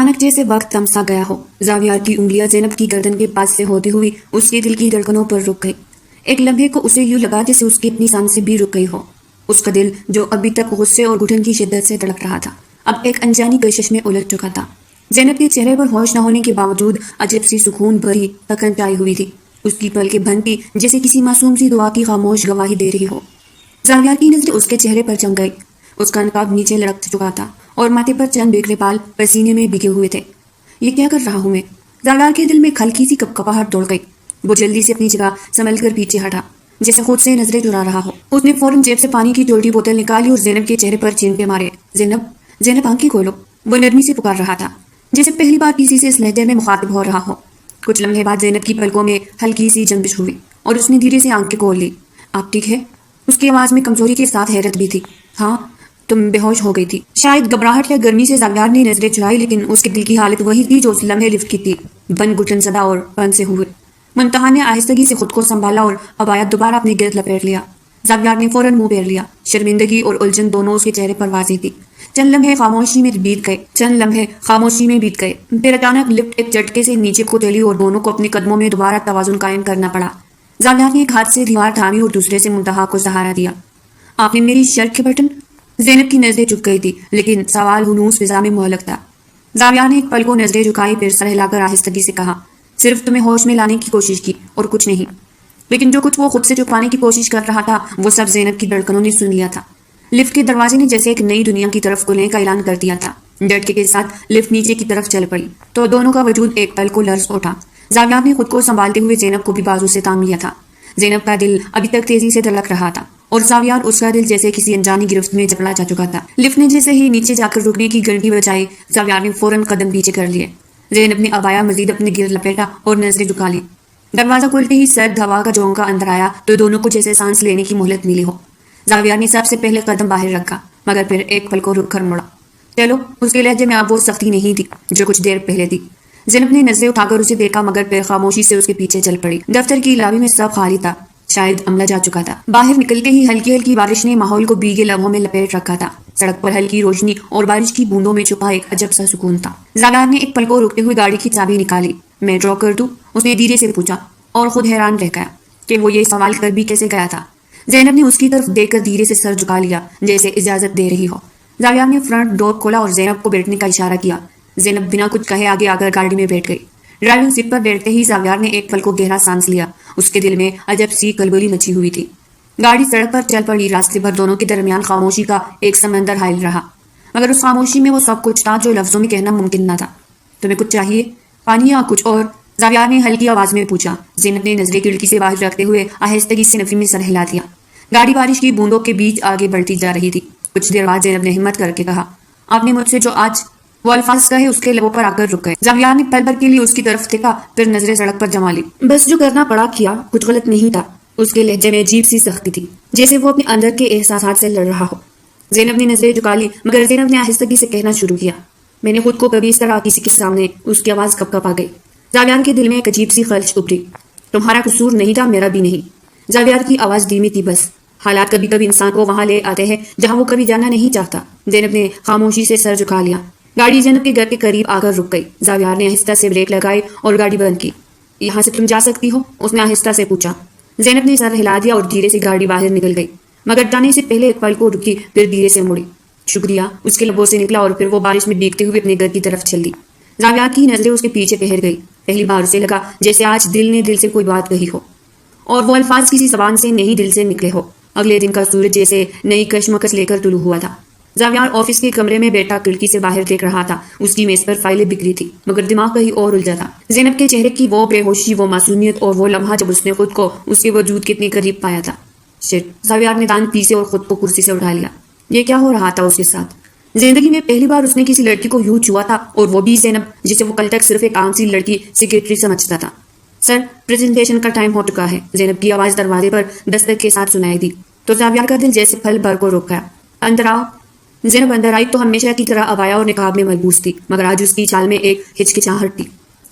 اچانک جیسے وقت تھمسا گیا ہو، زاویار کی انگلیاں زینب کی گردن کے پاس سے ہوتی ہوئی اس کے دل کی دھڑکنوں پر رک گئی۔ ایک لمحے کو اسے یوں لگا جیسے اس کی اپنی سانسیں بھی رک گئی ہو۔ اس کا دل جو ابھی تک غصے اور گھٹن کی شدت سے دھڑک رہا تھا، اب ایک انجانی کشش میں الجھ چکا تھا۔ زینب کے چہرے پر ہوش نہ ہونے کے باوجود عجیب سی سکون بھری تکن چائی ہوئی تھی۔ اس کی پلکیں بند تھی جیسے کسی معصوم سی دعا کی خاموش گواہی دے رہی ہو۔ زاویار کی نظریں اس کے چہرے پر جم گئی۔ اس کا نقاب نیچے لڑک چکا تھا اور ماتھے پر چند بکھرے بال پسینے میں بھیگے ہوئے تھے۔ یہ کیا کر رہا ہوں میں؟ زاویار کے دل میں ہلکی سی کپکپاہٹ دوڑ گئی۔ وہ جلدی سے اپنی جگہ سنبھل کر پیچھے ہٹا جیسے خود سے نظریں چرا رہا ہو۔ اس نے فوراً جیب سے پانی کی چھوٹی بوتل نکالی اور زینب کے چہرے پر چینٹے مارے۔ زینب، زینب آنکھیں کھولو، وہ نرمی سے پکار رہا تھا جیسے پہلی بار کسی سے اس لہجے میں مخاطب ہو رہا ہو۔ کچھ لمحے بعد زینب کی پلکوں میں ہلکی سی جنبش ہوئی اور اس نے دھیرے سے آنکھیں کھول لی۔ آپ ٹھیک ہے؟ اس کی آواز میں کمزوری کے ساتھ حیرت بھی تھی۔ ہاں، تم بے ہوش ہو گئی تھی۔ شاید گھبراہٹ یا گرمی سے زاویار نے نظریں چرائی، لیکن اس کے دل کی حالت وہی تھی جو اس لمحے لفٹ کی تھی، بند گھٹن زدہ اور بند سے ہوئے۔ منتہا نے آہستگی سے خود کو سنبھالا اور عبایا دوبارہ اپنے گرد لپیٹ لیا۔ زاویار نے فوراً منہ پھیر لیا۔ شرمندگی اور الجھن دونوں اس کے چہرے پر واضح تھی۔ چند لمحے خاموشی میں بیت گئے، پھر اچانک لفٹ ایک جھٹکے سے نیچے کو ٹیلی اور دونوں کو اپنے قدموں میں دوبارہ توازن قائم کرنا پڑا۔ زاویار نے ایک ہاتھ سے دیوار تھامی اور دوسرے سے منتہا کو سہارا دیا۔ آپ نے میری شرٹ کے بٹن؟ زینب کی نظریں جھک گئی تھی، لیکن سوال ہنوز فضا میں معلق تھا۔ زاویار نے ایک پل کو نظریں جھکائی، پھر سر ہلا کر آہستگی سے کہا، صرف تمہیں ہوش میں لانے کی کوشش کی اور کچھ نہیں۔ لیکن جو کچھ وہ خود سے چھپانے کی کوشش کر رہا تھا وہ سب زینب کی دھڑکنوں نے سن لیا تھا۔ لفٹ کے دروازے نے جیسے ایک نئی دنیا کی طرف کھلنے کا اعلان کر دیا تھا۔ جھٹکے کے ساتھ لفٹ نیچے کی طرف چل پڑی تو دونوں کا وجود ایک پل کو لرز اٹھا۔ زاویار نے خود کو سنبھالتے ہوئے زینب کو بھی بازو سے تھام لیا تھا۔ زینب کا دل ابھی تک تیزی سے دھڑک رہا تھا اور زاویار اس کا دل جیسے کسی انجانی گرفت میں جکڑا جا چکا تھا۔ لفٹ نے جیسے ہی نیچے جا کر رکنے کی گھنٹی بجائی، زاویار نے فوراً قدم پیچھے کر لیے۔ زینب نے عبایا مزید اپنے گرد لپیٹا اور نظریں جھکا لی۔ دروازہ کھلتے ہی سرد ہوا کا جھونکا اندر آیا تو دونوں کو جیسے سانس لینے کی مہلت ملی ہو۔ زاویار نے سب سے پہلے قدم باہر رکھا، مگر پھر ایک پل کو رک کر مڑا۔ چلو، اس کے لہجے میں اب وہ سختی نہیں تھی جو کچھ دیر پہلے تھی۔ زینب نے نظریں اٹھا کر اسے دیکھا، مگر پھر خاموشی سے اس کے پیچھے چل پڑی۔ دفتر کی لابی میں سب خالی تھا، شاید عملہ جا چکا تھا۔ باہر نکلتے ہی ہلکی ہلکی بارش نے ماحول کو بھیگے لمحوں میں لپیٹ رکھا تھا۔ سڑک پر ہلکی روشنی اور بارش کی بوندوں میں چھپا ایک عجب سا سکون تھا۔ زاویار نے ایک پل کو روکتے ہوئے گاڑی کی چابی نکالی۔ میں ڈراپ کر دوں؟ اس نے دھیرے سے پوچھا اور خود حیران رہ گیا کہ وہ یہ سوال کر بھی کیسے گیا تھا۔ زینب نے اس کی طرف دیکھ کر دھیرے سے سر جھکا لیا جیسے اجازت دے رہی ہو۔ زاویار نے فرنٹ ڈور کھولا اور زینب کو بیٹھنے کا اشارہ کیا۔ زینب بنا کچھ کہے آگے آ کر گاڑی میں بیٹھ گئی۔ ڈرائیونگ سیٹ پر بیٹھتے ہی زاویار نے ایک پل کو گہرا سانس لیا۔ اس کے دل میں عجب سی کلبلی مچی ہوئی تھی۔ گاڑی سڑک پر چل پڑی۔ راستے بھر دونوں کے درمیان خاموشی کا ایک سمندر حائل رہا، مگر اس خاموشی میں وہ سب کچھ تھا جو لفظوں میں کہنا ممکن نہ تھا۔ تمہیں کچھ چاہیے؟ پانی یا کچھ اور؟ زاویار نے ہلکی آواز میں پوچھا۔ زینب نے نظریں کھڑکی سے باہر رکھتے ہوئے آہستگی سے نفی میں سر ہلا دیا۔ گاڑی بارش کی بوندوں کے بیچ آگے بڑھتی جا رہی تھی۔ کچھ دیر بعد زینب نے ہمت کر کے کہا، آپ نے مجھ سے جو آج وہ الفاظ کہے اس کے لبوں پر آ کر رک گئے۔ زاویار نے پل بھر کے لیے اس کی طرف دیکھا، پھر نظریں سڑک پر جما لی۔ بس جو کرنا پڑا کیا، کچھ غلط نہیں تھا۔ اس کے لہجے میں عجیب سی سختی تھی، جیسے وہ اپنے اندر کے احساسات سے لڑ رہا ہو۔ زینب نے نظریں جھکا لی، مگر زینب نے آہستگی سے کہنا شروع کیا، میں نے خود کو کبھی اس طرح کسی کے سامنے۔ اس کی آواز کپ کپ آ گئی۔ زاویار کے دل میں ایک عجیب سی خلش ابھری۔ تمہارا قصور نہیں تھا، میرا بھی نہیں۔ زاویار کی آواز دھیمی تھی، بس حالات کبھی کبھی انسان کو وہاں لے آتے ہیں جہاں وہ کبھی جانا نہیں چاہتا۔ زینب نے خاموشی سے سر جھکا لیا۔ گاڑی زینب کے گھر کے قریب آ کر رک گئی۔ زاویار نے آہستہ سے بریک لگائی اور گاڑی بند کی۔ یہاں سے تم جا سکتی ہو؟ اس نے آہستہ سے پوچھا۔ زینب نے سر ہلا دیا اور دھیرے سے گاڑی باہر نکل گئی، مگر جانے سے پہلے ایک پل کو رکی، پھر دھیرے سے مڑی۔ شکریہ، اس کے لبوں سے نکلا اور پھر وہ بارش میں بھیگتے ہوئے اپنے گھر کی طرف چل دی۔ زاویار کی نظریں اس کے پیچھے ٹہر گئی۔ پہلی بار اسے لگا جیسے آج دل نے دل سے کوئی بات کہی ہو اور وہ الفاظ کسی زبان سے نہیں دل سے نکلے ہو۔ اگلے دن کا سورج جیسے نئی کشمکش لے کر طلوع ہوا تھا۔ زاویار آفس کے کمرے میں بیٹھا کھڑکی سے باہر دیکھ رہا تھا۔ اس کی میز پر فائلیں بکھری تھی، مگر دماغ کہیں اور الجھا تھا۔ زینب کے چہرے کی وہ بے ہوشی، وہ معصومیت اور وہ لمحہ جب اس نے خود کو اس کے وجود کے اتنے قریب پایا تھا۔ شٹ! زاویار نے دانت پیسے اور خود کو کرسی سے اٹھا لیا۔ یہ کیا ہو رہا تھا اس کے ساتھ؟ زندگی میں پہلی بار اس نے کسی لڑکی کو یوں چھوا تھا، اور وہ بھی زینب، جسے وہ کل تک صرف ایک عام سی لڑکی سیکریٹری سمجھتا تھا۔ سر، پریزنٹیشن کا ٹائم ہو چکا ہے، زینب کی آواز دروازے پر دستک کے ساتھ سنائی دی تو زاویار کا دل جیسے پھل بھر کو رک گیا۔ اندر آؤ۔ زینب اندر آئی تو ہمیشہ کی طرح عبایا اور نقاب میں ملبوس تھی، مگر آج اس کی چال میں ایک ہچکچاہٹ تھی۔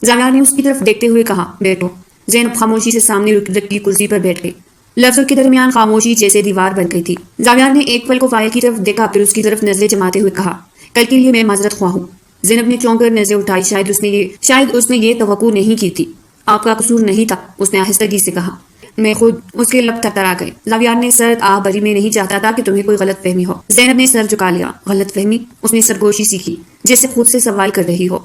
زاویار نے اس کی طرف دیکھتے ہوئے کہا، بیٹھو۔ زینب خاموشی سے سامنے رکھی کرسی پر بیٹھ گئی۔ لفظوں کے درمیان خاموشی جیسے دیوار بن گئی تھی۔ زاویار نے ایک پل کو فائل کی طرف دیکھا، پھر اس کی طرف نظریں جماتے ہوئے کہا، کل کے لیے میں معذرت خواہ ہوں۔ زینب نے چونک کر نظریں اٹھائی. شاید اس نے یہ توقع نہیں کی تھی. آپ کا قصور نہیں تھا، اس نے آہستگی سے کہا. میں خود. اس کے لب تھرتھرا گئے. زاویار نے سر بری میں نہیں چاہتا تھا کہ تمہیں کوئی غلط فہمی ہو. زینب نے سر جھکا لیا. غلط فہمی؟ اس نے سرگوشی سیکھی جیسے خود سے سوال کر رہی ہو.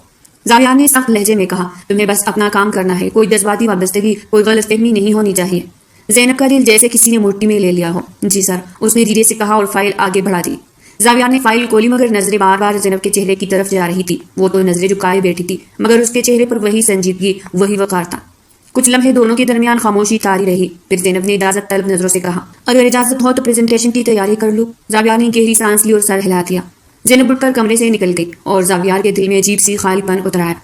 زاویار نے سخت لہجے میں کہا. تمہیں بس اپنا کام کرنا ہے، کوئی جذباتی وابستگی، کوئی غلط فہمی نہیں ہونی چاہیے. زینب کا دل جیسے کسی نے مٹھی میں لے لیا ہو. جی سر، اس نے دھیرے سے کہا اور فائل آگے بڑھا دی. زاویار نے فائل کھولی مگر نظریں بار بار زینب کے چہرے کی طرف جا رہی تھی. وہ تو نظریں جھکائے بیٹھی تھی مگر اس کے چہرے پر وہی سنجیدگی، وہی وقار تھا. کچھ لمحے دونوں کے درمیان خاموشی تاری رہی. پھر زینب نے اجازت طلب نظروں سے کہا. اگر اجازت ہو تو پریزنٹیشن کی تیاری کر لوں. زاویار نے گہری سانس لی اور سر ہلا دیا. زینب اٹھ کر کمرے سے نکل گئی اور زاویار کے دل میں عجیب سی خالی پن اتر آیا.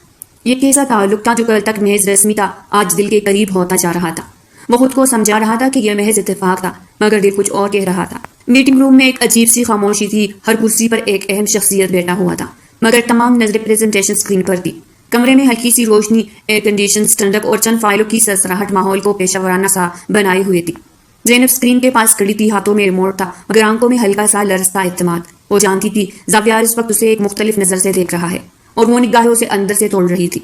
یہ کیسا تعلق تھا جو کل تک محض رسمی تھا، آج دل کے قریب ہوتا جا رہا تھا. وہ خود کو سمجھا رہا تھا کہ یہ محض اتفاق تھا مگر دل کچھ اور کہہ رہا تھا. میٹنگ روم میں ایک عجیب سی خاموشی تھی. ہر کرسی پر ایک اہم شخصیت بیٹھا ہوا تھا مگر تمام نظریں پریزنٹیشن اسکرین پر تھی. کمرے میں ہلکی سی روشنی، ایئر کنڈیشن ٹھنڈک اور چند فائلوں کی سرسراہٹ ماحول کو پیشہ ورانہ سا بنائے ہوئے تھی. زینب اسکرین کے پاس کھڑی تھی، ہاتھوں میں ریموٹ تھا مگر آنکھوں میں ہلکا سا لرزتا اعتماد. وہ جانتی تھی زاویار اس وقت اسے ایک مختلف نظر سے دیکھ رہا ہے اور وہ نگاہیں اسے اندر سے توڑ رہی تھی.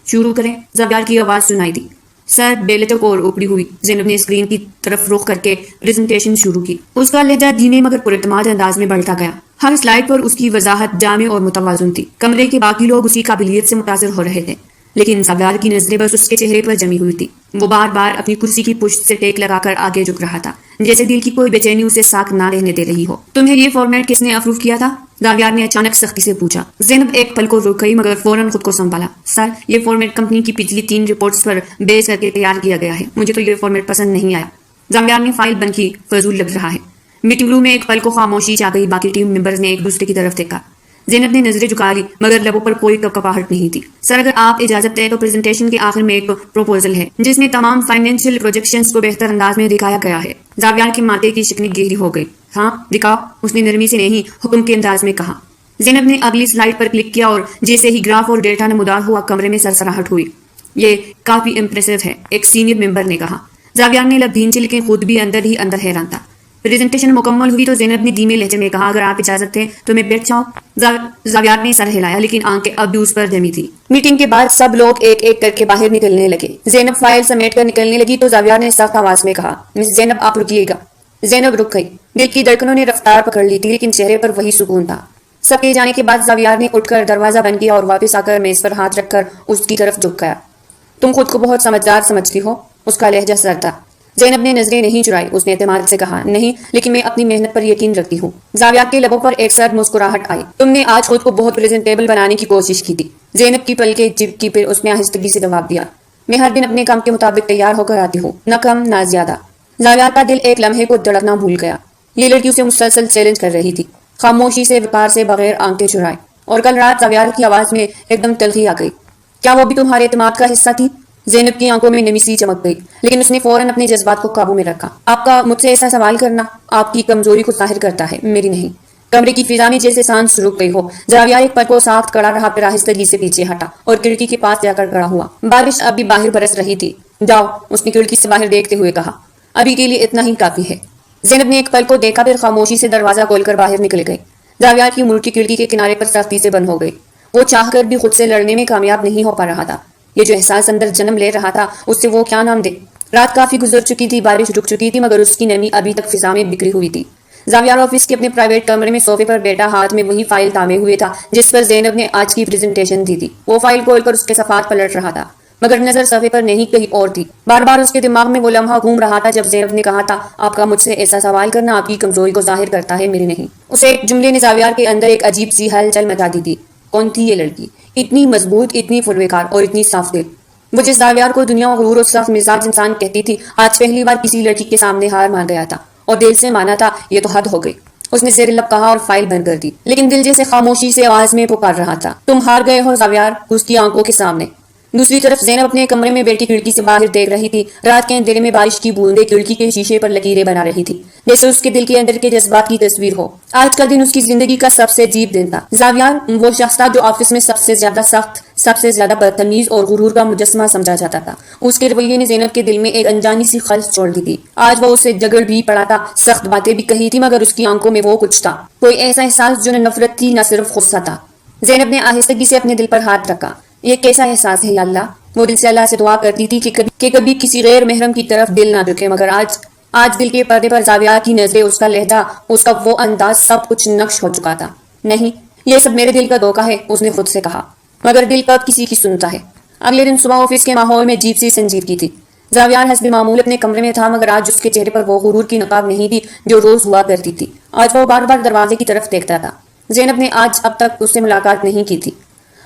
شروع کریں؟ زاویار کی آواز سنائی دی. سر بے لچک اور اوپڑی ہوئی زینب نے اسکرین کی طرف رخ کر کے پریزنٹیشن شروع کی. اس کا لہجہ دھیمے مگر پراعتماد انداز میں بڑھتا گیا. ہر سلائیڈ پر اس کی وضاحت جامع اور متوازن تھی. کمرے کے باقی لوگ اسی قابلیت سے متاثر ہو رہے تھے لیکن زاویار کی نظریں بس اس کے چہرے پر جمی ہوئی تھی. وہ بار بار اپنی کرسی کی پشت سے ٹیک لگا کر آگے جھک رہا تھا جیسے دل کی کوئی بے چینی اسے ساکھ نہ رہنے دے رہی ہو. تمہیں یہ فارمیٹ کس نے اپروو کیا تھا؟ زاویار نے اچانک سختی سے پوچھا. زینب ایک پل کو رک گئی مگر فوراً خود کو سنبھالا. سر، یہ فارمیٹ کمپنی کی پچھلی 3 رپورٹس پر بیس کر کے تیار کیا گیا ہے. مجھے تو یہ فارمیٹ پسند نہیں آیا. زاویار نے فائل بند کی. فضول لگ رہا ہے. میٹنگ روم میں ایک پل کو خاموشی چھا گئی. باقی ٹیم ممبرز نے ایک دوسرے کی طرف دیکھا. زینب نے نظریں جھکا لی مگر لبوں پر کوئی کپکپاہٹ نہیں تھی. سر، اگر آپ اجازت دیں تو پریزنٹیشن کے آخر میں ایک پروپوزل ہے جس میں تمام فائنینشیل پروجیکشنز کو بہتر انداز میں دکھایا گیا ہے. زاویار کے ماتھے کی شکنی گہری ہو گئی. ہاں دکھاؤ، اس نے نرمی سے نہیں حکم کے انداز میں کہا. زینب نے اگلی سلائیڈ پر کلک کیا اور جیسے ہی گراف اور ڈیٹا نمودار ہوا کمرے میں سرسراہٹ ہوئی. یہ کافی امپریسو ہے، ایک سینئر ممبر نے کہا. زاویار نے لب بھینچے لیکن خود بھی اندر ہی اندر حیران تھا. پریزنٹیشن مکمل ہوئی تو زینب نے دھیمے لہجے میں کہا. اگر آپ اجازت دیں تو میں بیٹھ جاؤں؟ زاویار نے سر ہلایا لیکن آنکھیں اب بھی اس پر جمی تھی. میٹنگ کے بعد سب لوگ ایک ایک کر کے باہر نکلنے لگے. زینب فائل سمیٹ کر نکلنے لگی تو زاویار نے سخت آواز میں کہا. مس زینب، آپ رکیے گا. زینب رک گئی. دل کی دھڑکنوں نے رفتار پکڑ لی تھی لیکن چہرے پر وہی سکون تھا. سب کے جانے کے بعد زاویار نے اٹھ کر دروازہ بند کیا اور واپس آ کر میز پر ہاتھ رکھ کر اس کی طرف جھک گیا. تم خود کو بہت سمجھدار سمجھتی ہو. اس کا لہجہ سر تھا. زینب نے نظریں نہیں چرائی. اس نے اعتماد سے کہا. نہیں، لیکن میں اپنی محنت پر یقین رکھتی ہوں. زاویار کے لبوں پر ایک سرد مسکراہٹ آئی. تم نے آج خود کو بہت پریزنٹیبل بنانے کی کوشش کی تھی. زینب کی پلکیں جھپکی. پھر اس نے آہستگی سے جواب دیا. میں ہر دن اپنے کام کے مطابق تیار ہو کر آتی ہوں، نہ کم نہ زیادہ. زاویار کا دل ایک لمحے کو دھڑکنا بھول گیا. یہ لڑکی اسے مسلسل چیلنج کر رہی تھی، خاموشی سے، وقار سے، بغیر آنکھیں چرائے. اور کل رات زاویار کی آواز میں ایک دم تلخی آ گئی. کیا وہ بھی تمہارے اعتماد کا حصہ تھی؟ زینب کی آنکھوں میں نمی سی چمک گئی لیکن اس نے فوراً اپنے جذبات کو قابو میں رکھا. آپ کا مجھ سے ایسا سوال کرنا آپ کی کمزوری کو ظاہر کرتا ہے، میری نہیں. کمرے کی فضا میں جیسے سانس رک گئی ہو. زاویار ایک پل کو ساخت کڑا رہا پھر آہستگی سے پیچھے ہٹا اور کھڑکی کے پاس جا کر کھڑا ہوا. بارش اب بھی باہر برس رہی تھی. جاؤ، اس نے کھڑکی سے باہر دیکھتے ہوئے کہا. ابھی کے لیے اتنا ہی کافی ہے. زینب نے ایک پل کو دیکھا پھر خاموشی سے دروازہ کھول کر باہر نکل گئی. زاویار کی ملکی کھڑکی کے کنارے پر سختی سے بند ہو گئی. وہ چاہ کر بھی خود سے لڑنے میں کامیاب نہیں ہو پا رہا تھا. یہ جو احساس اندر جنم لے رہا تھا اس سے وہ کیا نام دے. رات کافی گزر چکی تھی، بارش رک چکی تھی مگر اس کی نمی ابھی تک فضا میں بکھری ہوئی تھی. زاویار آفس کے اپنے پرائیویٹ کمرے میں صوفے پر بیٹھا ہاتھ میں وہی فائل تھامے ہوئے تھا جس پر زینب نے آج کی پریزنٹیشن دی تھی. وہ فائل کھول کر اس کے صفحات پلٹ رہا تھا مگر نظر صفحے پر نہیں کہیں اور تھی. بار بار اس کے دماغ میں وہ لمحہ گھوم رہا تھا جب زینب نے کہا تھا آپ کا مجھ سے ایسا سوال کرنا آپ کی کمزوری کو ظاہر کرتا ہے، میری نہیں. اسے ایک جملے نے زاویار کے اندر ایک عجیب سی ہلچل مچا دی تھی. کون تھی یہ لڑکی؟ اتنی مضبوط، اتنی فروکار اور اتنی صاف دل. وہ جس زاویار کو دنیا غرور اور سخت مزاج انسان کہتی تھی آج پہلی بار کسی لڑکی کے سامنے ہار مان گیا تھا اور دل سے مانا تھا یہ تو حد ہو گئی. اس نے زیر لب کہا اور فائل بند کر دی لیکن دل جیسے خاموشی سے آواز میں پکار رہا تھا. تم ہار گئے ہو زاویار. اس کی آنکھوں کے سامنے. دوسری طرف زینب اپنے کمرے میں بیٹھی کھڑکی سے باہر دیکھ رہی تھی. رات کے اندھیرے میں بارش کی بوندیں کھڑکی کے شیشے پر لکیریں بنا رہی تھی جیسے اس کے دل کے اندر کے جذبات کی تصویر ہو. آج کا دن اس کی زندگی کا سب سے عجیب دن تھا. زاویار وہ شخص تھا جو آفس میں سب سے زیادہ سخت، سب سے زیادہ بدتمیز اور غرور کا مجسمہ سمجھا جاتا تھا. اس کے رویے نے زینب کے دل میں ایک انجانی سی خلش چھوڑ دی تھی. آج وہ اسے جگڑ بھی پڑا تھا، سخت باتیں بھی کہی تھی مگر اس کی آنکھوں میں وہ کچھ تھا، کوئی ایسا احساس جو نہ نفرت تھی نہ صرف غصہ تھا. زینب نے آہستگی سے اپنے دل پر ہاتھ رکھا. یہ کیسا احساس ہے یا اللہ؟ وہ دل سے اللہ سے دعا کرتی تھی کہ کبھی کسی غیر محرم کی طرف دل نہ جھکے، مگر آج دل کے پردے پر زاویہ کی نظریں، اس کا لہجہ، اس کا وہ انداز، سب کچھ نقش ہو چکا تھا. نہیں، یہ سب میرے دل کا دھوکہ ہے، اس نے خود سے کہا. مگر دل کب کسی کی سنتا ہے؟ اگلے دن صبح آفس کے ماحول میں عجیب سی سنجیدگی تھی. زاویار حسب معمول اپنے کمرے میں تھا، مگر آج اس کے چہرے پر وہ غرور کی نقاب نہیں تھی جو روز ہوا کرتی تھی. آج وہ بار بار دروازے کی طرف دیکھتا تھا. زینب نے آج اب تک اس سے ملاقات نہیں کی تھی.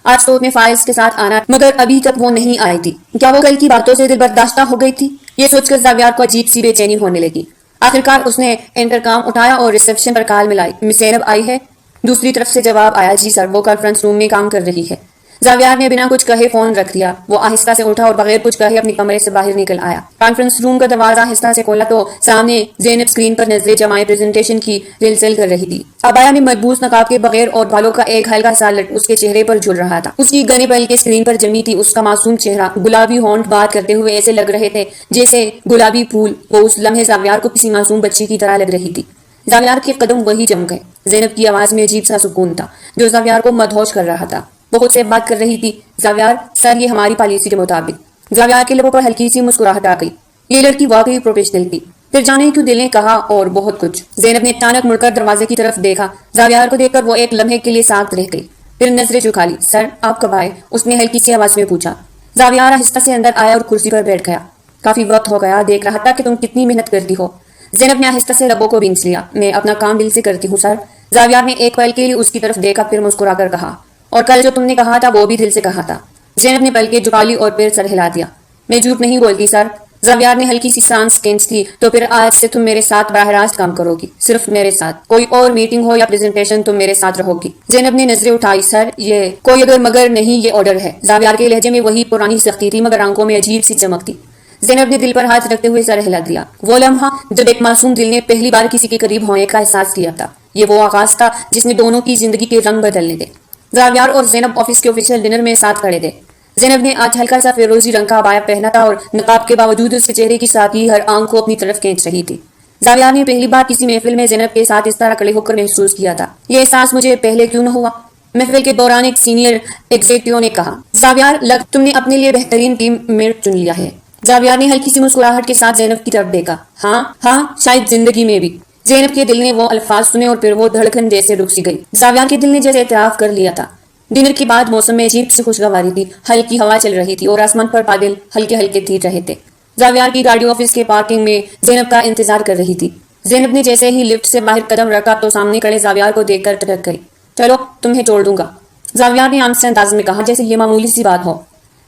آج تو نے فائلز کے ساتھ آنا، مگر ابھی تک وہ نہیں آئی تھی. کیا وہ کل کی باتوں سے دل برداشتہ ہو گئی تھی؟ یہ سوچ کر زاویار کو عجیب سی بے چینی ہونے لگی. آخرکار اس نے انٹرکام اٹھایا اور ریسیپشن پر کال ملائی. مس زینب آئی ہے؟ دوسری طرف سے جواب آیا، جی سر، وہ کانفرنس روم میں کام کر رہی ہے. زاویار نے بنا کچھ کہے فون رکھ دیا. وہ آہستہ سے اٹھا اور بغیر کچھ کہے اپنے کمرے سے باہر نکل آیا. کانفرنس روم کا دروازہ آہستہ سے کھولا تو سامنے زینب اسکرین پر نظریں جمائے پریزنٹیشن کی ریہرسل کر رہی تھی. عبایا میں ملبوس نقاب کے بغیر اور بالوں کا ایک ہلکا سا لٹ اس کے چہرے پر جھل رہا تھا. اس کی گنے پل کے اسکرین پر جمی تھی. اس کا معصوم چہرہ، گلابی ہونٹ بات کرتے ہوئے ایسے لگ رہے تھے جیسے گلابی پھول. وہ اس لمحے زاویار کو کسی معصوم بچی کی طرح لگ رہی تھی. زاویار کے قدم وہی جم گئے. زینب کی آواز میں عجیب سا سکون تھا جو زاویار کو مدہوش کر رہا تھا. وہ خود سے بات کر رہی تھی. زاویار سر، یہ ہماری پالیسی کے مطابق. زاویار کے لبوں پر ہلکی سی مسکراہٹ آ گئی. یہ لڑکی واقعی پروفیشنل تھی. پھر جانے کیوں دل نے کہا اور بہت کچھ. زینب نے اچانک مڑ کر دروازے کی طرف دیکھا. زاویار کو دیکھ کر وہ ایک لمحے کے لیے ساکت رہ گئی. پھر نظریں جھکا لی. سر، آپ کب آئے؟ اس نے ہلکی سی آواز میں پوچھا. زاویار آہستہ سے اندر آیا اور کرسی پر بیٹھ گیا. کافی وقت ہو گیا، دیکھ رہا تھا کہ تم کتنی محنت کرتی ہو. زینب نے آہستہ سے لبوں کو بینچ لیا. میں اپنا کام دل سے کرتی ہوں سر. زاویار نے ایک پل کے لیے اس کی طرف دیکھا، پھر مسکرا کر کہا، اور کل جو تم نے کہا تھا وہ بھی دل سے کہا تھا. زینب نے پلکیں جھکا لی اور پھر سر ہلا دیا. میں جھوٹ نہیں بولتی سر. زاویار نے ہلکی سی سانس کھینچ لی. تو پھر آج سے تم میرے ساتھ براہ راست کام کرو گی، صرف میرے ساتھ. کوئی اور میٹنگ ہو یا پریزنٹیشن، تم میرے ساتھ رہو گی. زینب نے نظریں اٹھائی. سر، یہ کوئی اگر مگر نہیں، یہ آرڈر ہے. زاویار کے لہجے میں وہی پرانی سختی تھی، مگر آنکھوں میں عجیب سی چمک تھی. زینب نے دل پر ہاتھ رکھتے ہوئے سر ہلا دیا. وہ لمحہ جب ایک معصوم دل نے پہلی بار کسی کے قریب ہونے کا احساس کیا تھا، یہ وہ آغاز تھا جس نے دونوں کی زندگی کے رنگ بدلنے تھے. زاویار اور زینب آفس کے آفیشیل ڈنر میں ساتھ کھڑے تھے. زینب نے آج ہلکا سا فیروزی رنگ کا عبایا پہنا تھا اور نقاب کے باوجود اس کے چہرے کی سادگی ہر آنکھ کو اپنی طرف کھینچ رہی تھی. زاویار نے پہلی بار کسی محفل میں زینب کے ساتھ اس طرح کھڑے ہو کر محسوس کیا تھا. یہ احساس مجھے پہلے کیوں نہ ہوا؟ محفل کے دوران ایک سینئر ایگزیکٹیو نے کہا. زاویار، تم نے اپنے لیے بہترین ٹیم میٹ چن لیا ہے. زاویار نے ہلکی سی مسکراہٹ کے ساتھ زینب کی طرف دیکھا. ہاں، شاید زندگی میں بھی. زینب کے دل نے وہ الفاظ سنے اور پھر وہ دھڑکن جیسے رک سی گئی. زاویار کے دل نے جیسے اعتراف کر لیا تھا. ڈنر کے بعد موسم میں عجیب سی خوشگواری تھی. ہلکی ہوا چل رہی تھی اور آسمان پر بادل ہلکے ہلکے تیر رہے تھے. زاویار کی گاڑی آفس کے پارکنگ میں زینب کا انتظار کر رہی تھی. زینب نے جیسے ہی لفٹ سے باہر قدم رکھا تو سامنے کھڑے زاویار کو دیکھ کر ٹھٹک گئی. چلو، تمہیں چھوڑ دوں گا. زاویار نے آنکھ سے انداز میں کہا جیسے یہ معمولی سی بات ہو.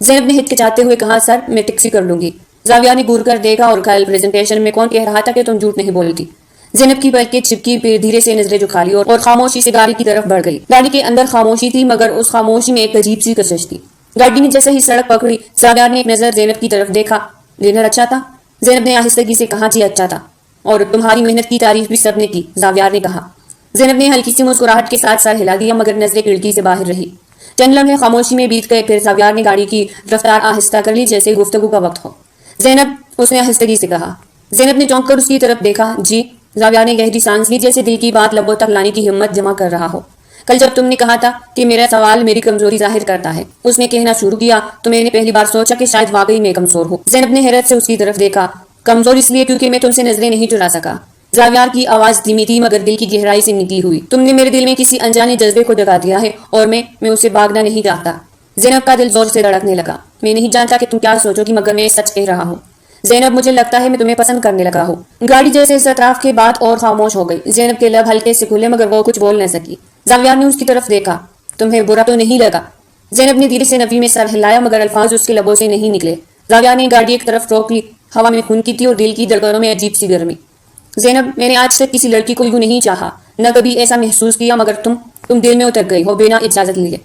زینب نے ہچکچاتے ہوئے کہا، سر، میں ٹیکسی کر لوں گی. زاویار نے گور کر دیکھا اور کل پریزنٹیشن میں کون کہہ رہا تھا کہ تم جھوٹ نہیں بولتی. زینب کی پلکیں چپکی، پھر دھیرے سے نظریں جھکا لی اور خاموشی سے گاڑی کی طرف بڑھ گئی. گاڑی کے اندر خاموشی تھی، مگر اس خاموشی میں ایک عجیب سی کشش تھی. گاڑی نے جیسے ہی سڑک پکڑی، زاویار نے ایک نظر زینب کی طرف دیکھا. ڈنر اچھا تھا؟ زینب نے آہستگی سے کہا، جی اچھا تھا. اور تمہاری محنت کی تعریف بھی سب نے کی، زاویار نے کہا. زینب نے ہلکی سی مسکراہٹ کے ساتھ سر ہلا دیا، مگر نظریں کھڑکی سے باہر رہی. چند لمحے خاموشی میں بیت گئے، پھر زاویار نے گاڑی کی رفتار آہستہ کر لی جیسے گفتگو کا وقت ہو. زینب، اس نے آہستگی سے کہا. زینب نے چونک کر اس کی طرف دیکھا. جی. زاویار نے گہری سانس لی جیسے دل کی بات لبوں تک لانے کی ہمت جمع کر رہا ہو. کل جب تم نے کہا تھا کہ میرا سوال میری کمزوری ظاہر کرتا ہے، اس نے کہنا شروع کیا، تو میں نے پہلی بار سوچا کہ شاید واقعی میں کمزور ہوں. زینب نے حیرت سے اس کی طرف دیکھا. کمزور اس لیے کیونکہ میں تم سے نظریں نہیں چرا سکا. زاویار کی آواز دھیمی تھی مگر دل کی گہرائی سے نکلی ہوئی. تم نے میرے دل میں کسی انجانے جذبے کو جگا دیا ہے اور میں اسے بھاگنا نہیں چاہتا. زینب کا دل زور سے دھڑکنے لگا. میں نہیں جانتا کہ تم کیا سوچو گی، مگر میں سچ کہہ رہا ہوں. زینب، مجھے لگتا ہے میں تمہیں پسند کرنے لگا ہوں. گاڑی جیسے اس اطراف کے بعد اور خاموش ہو گئی. زینب کے لب ہلکے سے کھلے مگر وہ کچھ بول نہ سکی. زاویار نے اس کی طرف دیکھا. تمہیں برا تو نہیں لگا؟ زینب نے دھیرے سے نفی میں سر ہلایا مگر الفاظ اس کے لبوں سے نہیں نکلے. زاویار نے گاڑی ایک طرف روک لی. ہوا میں خون کی تھی اور دل کی دھڑکنوں میں عجیب سی گرمی. زینب، میں نے آج تک کسی لڑکی کو یوں نہیں چاہا، نہ کبھی ایسا محسوس کیا، مگر تم دل میں اتر گئی ہو بنا اجازت لیے.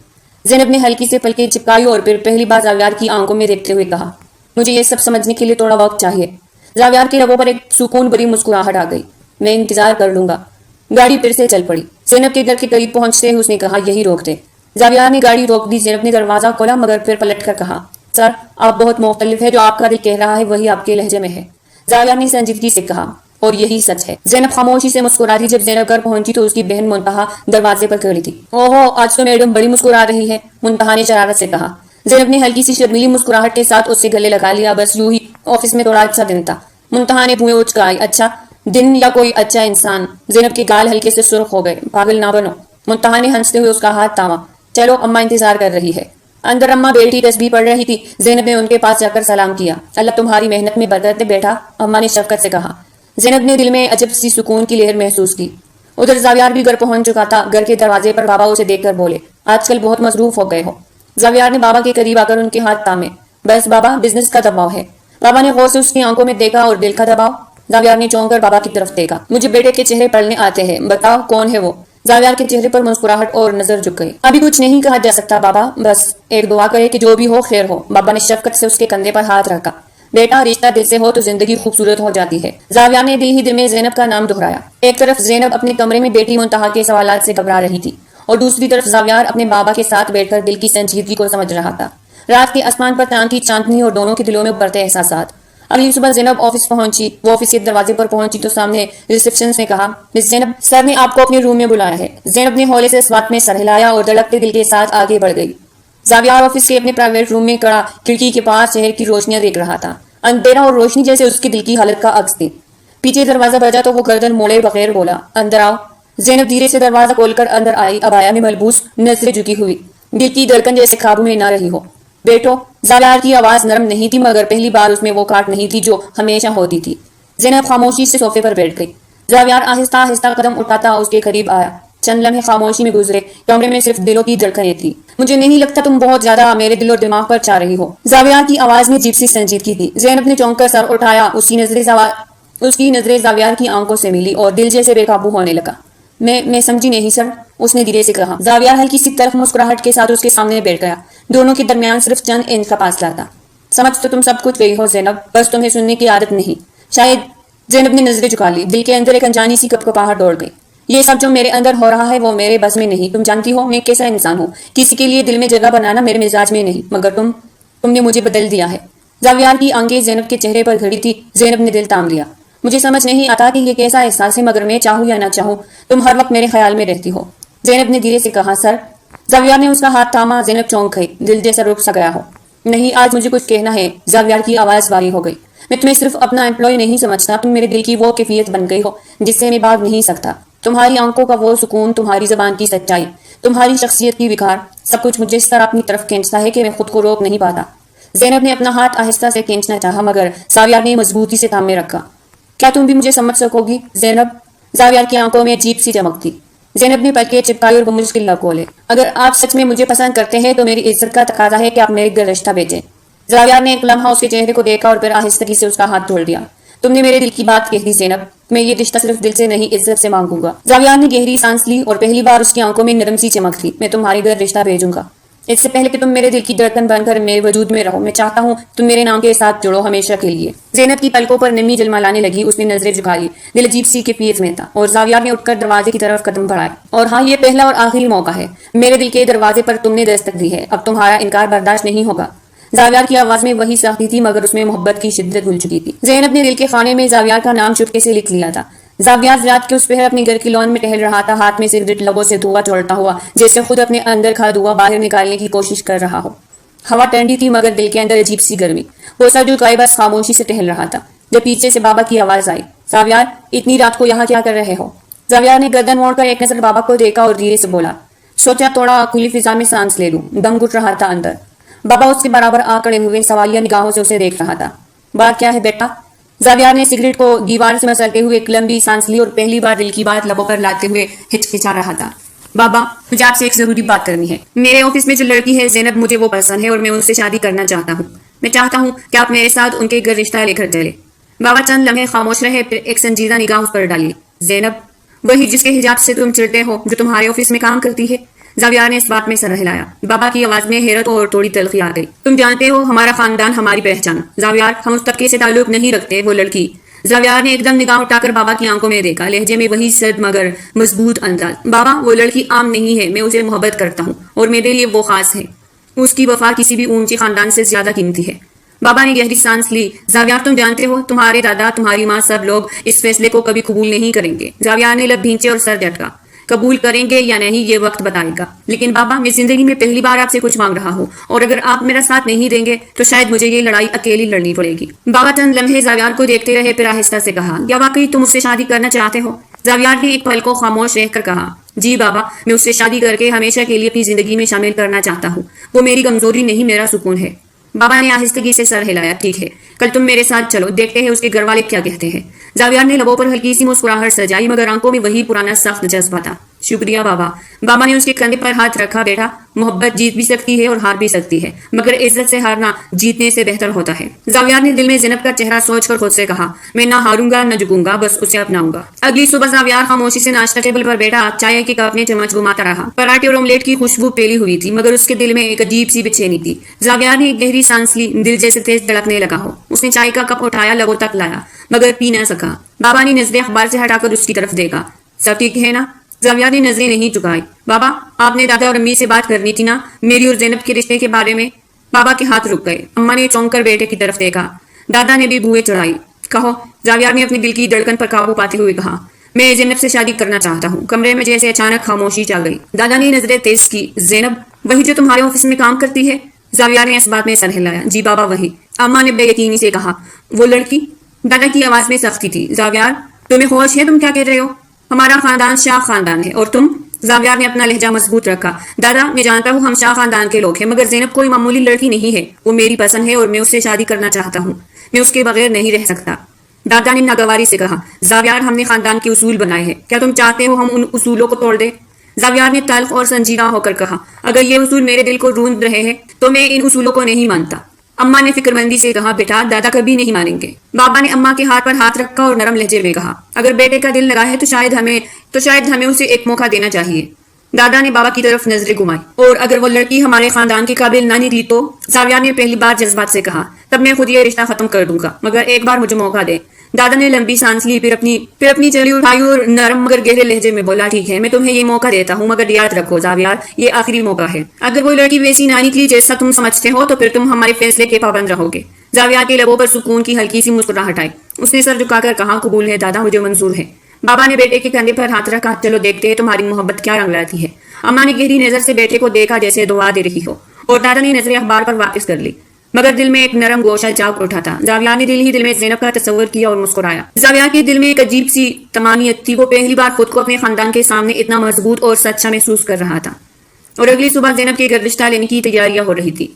زینب نے ہلکی سے پلکیں چپکائی اور پھر پہلی بار زاویار کی آنکھوں میں دیکھتے ہوئے کہا، مجھے یہ سب سمجھنے کے لیے تھوڑا وقت چاہیے. زاویار کے لبوں پر ایک سکون بری مسکراہٹ آ گئی. میں انتظار کر لوں گا. گاڑی پھر سے چل پڑی. زینب کے گھر کے قریب پہنچتے ہی اس نے کہا، یہی روک دے. زاویار نے گاڑی روک دی. زینب نے دروازہ کھولا مگر پھر پلٹ کر کہا، سر، آپ بہت مختلف ہے. جو آپ کا دل کہہ رہا ہے وہی آپ کے لہجے میں ہے. زاویار نے سنجیدگی سے کہا، اور یہی سچ ہے۔ زینب خاموشی سے مسکرا تھی۔ جب زینب گھر پہنچی تو اس کی بہن منتہا دروازے پر کھڑی تھی۔ اوہو، آج تو میڈم بڑی مسکرا رہی ہے، منتہا نے شرارت سے کہا۔ زینب نے ہلکی سی شرمیلی مسکراہٹ کے ساتھ اس سے گلے لگا لیا۔ بس یوں ہی، آفس میں تھوڑا اچھا دن تھا، منتہا نے پھونکے اچکائی۔ اچھا دن یا کوئی اچھا انسان؟ زینب کے گال ہلکے سے سرخ ہو گئے۔ پاگل نہ بنو، منتہا نے ہنستے ہوئے اس کا ہاتھ تھاما۔ چلو، اماں انتظار کر رہی ہے۔ اندر اماں بیٹی تسبیح پڑھ رہی تھی۔ زینب نے ان کے پاس جا کر سلام کیا۔ اللہ تمہاری محنت میں برکت دے بیٹا، اماں نے شفقت سے کہا۔ زینب نے دل میں عجب سی سکون کی لہر محسوس کی۔ ادھر زاویار بھی گھر پہنچ چکا تھا۔ گھر کے دروازے پر بابا اسے دیکھ کر بولے، آج کل بہت مصروف ہو گئے ہو۔ زاویار نے بابا کے قریب آ کر ان کے ہاتھ تھامے۔ بس بابا، بزنس کا دباؤ ہے۔ بابا نے غور سے اس کی آنکھوں میں دیکھا۔ اور دل کا دباؤ؟ زاویار نے چونک کر بابا کی طرف دیکھا۔ مجھے بیٹے کے چہرے پڑھنے آتے ہیں، بتاؤ کون ہے وہ؟ زاویار کے چہرے پر مسکراہٹ اور نظر جھک گئی۔ ابھی کچھ نہیں کہا جا سکتا بابا، بس ایک دعا کرے کہ جو بھی ہو خیر ہو۔ بابا نے شفقت سے اس کے کندھے پر ہاتھ رکھا۔ بیٹا، رشتہ دل سے ہو تو زندگی خوبصورت ہو جاتی ہے۔ زاویار نے دل ہی دل میں زینب کا نام دہرایا۔ ایک طرف زینب اپنے کمرے میں بیٹی منتہا کے سوالات سے گھبرا رہی تھی، اور دوسری طرف زاویار اپنے بابا کے ساتھ بیٹھ کر دل کی سنجیدگی کو سمجھ رہا تھا۔ رات کے آسمان پر چاند کی چاندنی اور دونوں کے دلوں میں ابھرتے احساسات۔ اگلی صبح زینب آفس پہنچی۔ وہ آفس کے دروازے پر پہنچی تو سامنے ریسیپشن نے کہا، مس زینب، سر نے آپ کو اپنے روم میں بلایا ہے۔ زینب نے ہولے سے اس بات میں سر ہلایا اور دھڑکتے دل کے ساتھ آگے بڑھ گئی۔ زاویار آفس کے اپنے پرائیویٹ روم میں کھڑا کھڑکی کے پاس شہر کی روشنیاں دیکھ رہا تھا۔ اندھیرا اور روشنی جیسے اس کے دل کی حالت کا عکس تھی۔ پیچھے دروازہ بجا تو وہ گردن موڑے بغیر بولا، اندر آؤ۔ زینب دھیرے سے دروازہ کھول کر اندر آئی، عبایا میں ملبوس، نظریں جھکی ہوئی، دل کی دھڑکن جیسے قابو میں نہ رہی ہو۔ بیٹو، زاویار کی آواز نرم نہیں تھی، مگر پہلی بار اس میں وہ کاٹ نہیں تھی جو ہمیشہ ہوتی تھی۔ زینب خاموشی سے صوفے پر بیٹھ گئی۔ زاویار آہستہ آہستہ قدم اٹھاتا اس کے قریب آیا۔ چند لمحے خاموشی میں گزرے۔ کمرے میں صرف دلوں کی دھڑکنیں تھی۔ مجھے نہیں لگتا تم بہت زیادہ میرے دل اور دماغ پر چاہ رہی ہو۔ زاویار کی آواز میں عجیب سی سنجیدگی تھی۔ زینب نے چونک کر سر اٹھایا۔ اس کی نظریں زاویار کی آنکھوں سے ملی اور دل جیسے بے قابو ہونے لگا۔ میں سمجھی نہیں سر، اس نے دھیرے سے کہا۔ زاویار ہلکی سی تلخ مسکراہٹ کے ساتھ اس کے سامنے بیٹھ گیا۔ دونوں کے درمیان صرف چند انچ کا فاصلہ تھا۔ سمجھ تو تم سب کچھ گئی ہو زینب، بس تمہیں سننے کی عادت نہیں شاید۔ زینب نے نظریں جھکا لی۔ دل کے اندر ایک انجانی سی کپکپاہٹ دوڑ گئی۔ یہ سب جو میرے اندر ہو رہا ہے وہ میرے بس میں نہیں۔ تم جانتی ہو میں کیسا انسان ہوں۔ کسی کے لیے دل میں جگہ بنانا میرے مزاج میں نہیں، مگر تم نے مجھے بدل دیا ہے۔ زاویار کی آنکھیں زینب کے چہرے پر گھڑی تھی۔ زینب نے دل تام لیا۔ مجھے سمجھ نہیں آتا کہ یہ کیسا احساس ہے، مگر میں چاہوں یا نہ چاہوں تم ہر وقت میرے خیال میں رہتی ہو۔ زینب نے دھیرے سے کہا، سر۔ زاویار نے اس کا ہاتھ تھاما۔ زینب چونک گئی، دل جیسا رک سا گیا ہو۔ نہیں، آج مجھے کچھ کہنا ہے۔ زاویار کی آواز بھاری ہو گئی۔ میں تمہیں صرف اپنا امپلائی نہیں سمجھتا، تم میرے دل کی وہ کیفیت بن گئی ہو جس سے میں بھاگ نہیں سکتا۔ تمہاری آنکھوں کا وہ سکون، تمہاری زبان کی سچائی، تمہاری شخصیت کی وقار، سب کچھ مجھے اس طرح اپنی طرف کھینچتا ہے کہ میں خود کو روک نہیں پاتا۔ زینب نے اپنا ہاتھ آہستہ سے کھینچنا چاہا، مگر زاویار نے مضبوطی سے تھامے رکھا۔ کیا تم بھی مجھے سمجھ سکو گی زینب؟ زاویار کی آنکھوں میں عجیب سی چمک تھی۔ زینب نے پلکیں چپکائی اور وہ مشکل نہ کھولے۔ اگر آپ سچ میں مجھے پسند کرتے ہیں تو میری عزت کا تقاضا ہے کہ آپ میرے گھر رشتہ بھیجیں۔ زاویار نے ایک لمحہ اس کے چہرے کو دیکھا اور پھر آہستگی سے اس کا ہاتھ چھوڑ دیا۔ تم نے میرے دل کی بات کہہ دی زینب، میں یہ رشتہ صرف دل سے نہیں عزت سے مانگوں گا۔ زاویار نے گہری سانس لی اور پہلی بار اس کی آنکھوں میں نرم سی چمک تھی۔ میں تمہارے گھر رشتہ بھیجوں گا، اس سے پہلے کہ تم میرے دل کی دھڑکن بن کر میرے وجود میں رہو۔ میں چاہتا ہوں تم میرے نام کے ساتھ جڑو ہمیشہ کے لیے۔ زینب کی پلکوں پر نمی جلملانے لگی۔ اس نے نظریں جھکا لی، دل عجیب سی کیفیت میں تھا، اور زاویار نے اٹھ کر دروازے کی طرف قدم بڑھائے۔ اور ہاں، یہ پہلا اور آخری موقع ہے۔ میرے دل کے دروازے پر تم نے دستک دی ہے، اب تمہارا انکار برداشت نہیں ہوگا۔ زاویار کی آواز میں وہی سختی تھی، مگر اس میں محبت کی شدت گھل چکی تھی۔ زینب نے دل کے خانے میں زاویار کا نام چپکے سے لکھ لیا تھا۔ زاویار رات کے اس پہر اپنے گھر کی لان میں ٹہل رہا تھا، ہاتھ میں سگریٹ، لبوں سے دھواں چھوڑتا ہوا، جیسے خود اپنے اندر کا دھواں باہر نکالنے کی کوشش کر رہا ہو۔ ہوا ٹھنڈی تھی، مگر دل کے اندر عجیب سی گرمی۔ وہ سر جھکائے بس خاموشی سے ٹہل رہا تھا، جب پیچھے سے بابا کی آواز آئی، زاویار، اتنی رات کو یہاں کیا کر رہے ہو؟ زاویار نے گردن موڑ کر ایک نظر بابا کو دیکھا اور دھیرے سے بولا، سوچا تھوڑا کھلی فضا میں سانس لے لوں، دم گھٹ رہا تھا اندر۔ بابا اس کے برابر آ کھڑے ہوئے سوالیہ نگاہوں سے اسے دیکھ رہا تھا۔ بات کیا ہے بیٹا؟ زاویار نے سگریٹ کو دیوار سے مسلتے ہوئے ایک لمبی سانس لی اور پہلی بار دل کی بات لبوں پر لاتے ہوئے ہچکچا رہا تھا۔ بابا، مجھے آپ سے ایک ضروری بات کرنی ہے۔ میرے آفس میں جو لڑکی ہے زینب، مجھے وہ پسند ہے اور میں اس سے شادی کرنا چاہتا ہوں۔ میں چاہتا ہوں کہ آپ میرے ساتھ ان کے گھر رشتہ لے کر چلے۔ بابا چند لمحے خاموش رہے، پھر ایک سنجیدہ نگاہ اس پر ڈالی۔ زینب، وہی جس کے حجاب سے تم چڑھتے ہو، جو تمہارے آفس میں کام کرتی ہے؟ زاویار نے اس بات میں سر ہلایا۔ بابا کی آواز میں حیرت اور تھوڑی تلخی آ گئی۔ تم جانتے ہو، ہمارا خاندان، ہماری پہچان۔ زاویار، ہم اس طبقے سے تعلق نہیں رکھتے، وہ لڑکی۔ زاویار نے ایک دم نگاہ اٹھا کر بابا کی آنکھوں میں دیکھا، لہجے میں وہی سرد مگر مضبوط انداز۔ بابا، وہ لڑکی عام نہیں ہے، میں اسے محبت کرتا ہوں اور میرے لیے وہ خاص ہے۔ اس کی وفا کسی بھی اونچی خاندان سے زیادہ قیمتی ہے۔ بابا نے گہری سانس لی. زاویار تم جانتے ہو تمہارے دادا تمہاری ماں سب لوگ اس فیصلے کو کبھی قبول نہیں کریں گے. زاویار نے لب بھینچے اور سر جھٹکا. قبول کریں گے یا نہیں یہ وقت بتائے گا. لیکن بابا میں زندگی میں پہلی بار آپ سے کچھ مانگ رہا ہوں اور اگر آپ میرا ساتھ نہیں دیں گے تو شاید مجھے یہ لڑائی اکیلی لڑنی پڑے گی. بابا چند لمحے زاویار کو دیکھتے رہے پھر آہستہ سے کہا کیا واقعی تم اس سے شادی کرنا چاہتے ہو؟ زاویار نے ایک پل کو خاموش رہ کر کہا جی بابا میں اس سے شادی کر کے ہمیشہ کے لیے اپنی زندگی میں شامل کرنا چاہتا ہوں. وہ میری کمزوری نہیں میرا سکون ہے. بابا نے آہستگی سے سر ہلایا. ٹھیک ہے کل تم میرے ساتھ چلو دیکھتے ہیں اس کے گھر والے کیا کہتے ہیں. زاویار نے لبوں پر ہلکی سی مسکراہٹ سجائی مگر آنکھوں میں وہی پرانا سخت جذبہ تھا. شکریہ بابا. بابا نے اس کے کندھے پر ہاتھ رکھا. بیٹا محبت جیت بھی سکتی ہے اور ہار بھی سکتی ہے مگر عزت سے ہارنا جیتنے سے بہتر ہوتا ہے. زاویار نے دل میں زینب کا چہرہ سوچ کر خود سے کہا میں نہ ہاروں گا نہ جھکوں گا بس اسے اپناؤں گا. اگلی صبح زاویار خاموشی سے ناشتہ ٹیبل پر بیٹھا چائے کے کپ میں چمچ گھماتا رہا. پراٹھے اور آملیٹ کی خوشبو پھیلی ہوئی تھی مگر اس کے دل میں ایک عجیب سی بے چینی تھی. زاویار نے ایک گہری سانس لی. دل جیسے تیز دھڑکنے لگا ہو. اس نے چائے کا کپ اٹھایا لبوں تک لایا مگر پی نہ سکا. بابا نے نظریں اخبار سے ہٹا کر اس کی طرف دیکھا. سب ٹھیک ہے نا؟ زاویار نے نظریں نہیں چکائی. بابا آپ نے دادا اور امی سے بات کرنی تھی نا میری اور زینب کے رشتے کے بارے میں. بابا کے ہاتھ رک گئے. اماں نے چونک کر بیٹے کی طرف دیکھا. دادا نے بھی بوئیں چڑھائی. کہو. زاویار نے اپنی دل کی دھڑکن پر قابو پاتے ہوئے کہا میں زینب سے شادی کرنا چاہتا ہوں. کمرے میں جیسے اچانک خاموشی چھا گئی. دادا نے نظریں تیز کی. زینب وہی جو تمہارے آفس میں کام کرتی ہے؟ زاویار نے اس بات میں سر ہلایا. جی بابا وہی. اماں نے بے یقینی سے کہا وہ لڑکی؟ دادا کی آواز میں سختی تھی. زاویار تمہیں ہوش ہے تم کیا کہہ رہے ہو؟ ہمارا خاندان شاہ خاندان ہے اور تم؟ زاویار نے اپنا لہجہ مضبوط رکھا. دادا میں جانتا ہوں ہم شاہ خاندان کے لوگ ہیں مگر زینب کوئی معمولی لڑکی نہیں ہے. وہ میری پسند ہے اور میں اس سے شادی کرنا چاہتا ہوں. میں اس کے بغیر نہیں رہ سکتا. دادا نے ناگواری سے کہا زاویار ہم نے خاندان کے اصول بنائے ہیں کیا تم چاہتے ہو ہم ان اصولوں کو توڑ دیں؟ زاویار نے تلخ اور سنجیدہ ہو کر کہا اگر یہ اصول میرے دل کو روند رہے ہیں تو میں ان اصولوں کو نہیں مانتا. اماں نے فکر مندی سے کہا بیٹا دادا کبھی نہیں مانیں گے. بابا نے اماں کے ہاتھ پر ہاتھ رکھا اور نرم لہجے میں کہا اگر بیٹے کا دل لگا ہے تو شاید ہمیں اسے ایک موقع دینا چاہیے. دادا نے بابا کی طرف نظریں گھمائی. اور اگر وہ لڑکی ہمارے خاندان کے قابل نہ نکلی تو؟ زاویار نے پہلی بار جذبات سے کہا تب میں خود یہ رشتہ ختم کر دوں گا مگر ایک بار مجھے موقع دے. دادا نے لمبی سانس لی پھر اپنی چلی اٹھائی اور نرم مگر گہرے لہجے میں بولا ٹھیک ہے میں تمہیں یہ موقع دیتا ہوں مگر یاد رکھو زاویار یہ آخری موقع ہے. اگر وہ لڑکی ویسی نہ نکلی جیسا تم سمجھتے ہو تو پھر تم ہمارے فیصلے کے پابند رہو گے. زاویار کے لبوں پر سکون کی ہلکی سی مسکراہٹ آئی. اس نے سر جھکا کر کہا قبول ہے دادا مجھے منظور ہے. بابا نے بیٹے کے کندھے پر ہاتھ رکھا. چلو دیکھتے ہیں تمہاری محبت کیا رنگ لاتی ہے. اماں نے گہری نظر سے بیٹے کو دیکھا جیسے دعا دے رہی ہو اور دادا نے نظریں اخبار پر واپس کر لی مگر دل میں ایک نرم گوشہ جاگ اٹھا تھا. زاویار نے دل میں زینب کا تصور کیا اور مسکرایا. زاویار کے دل میں ایک عجیب سی طمانینت تھی. وہ پہلی بار خود کو اپنے خاندان کے سامنے اتنا مضبوط اور سچا محسوس کر رہا تھا. اور اگلی صبح زینب کے گھر رشتہ لینے کی تیاریاں ہو رہی تھی.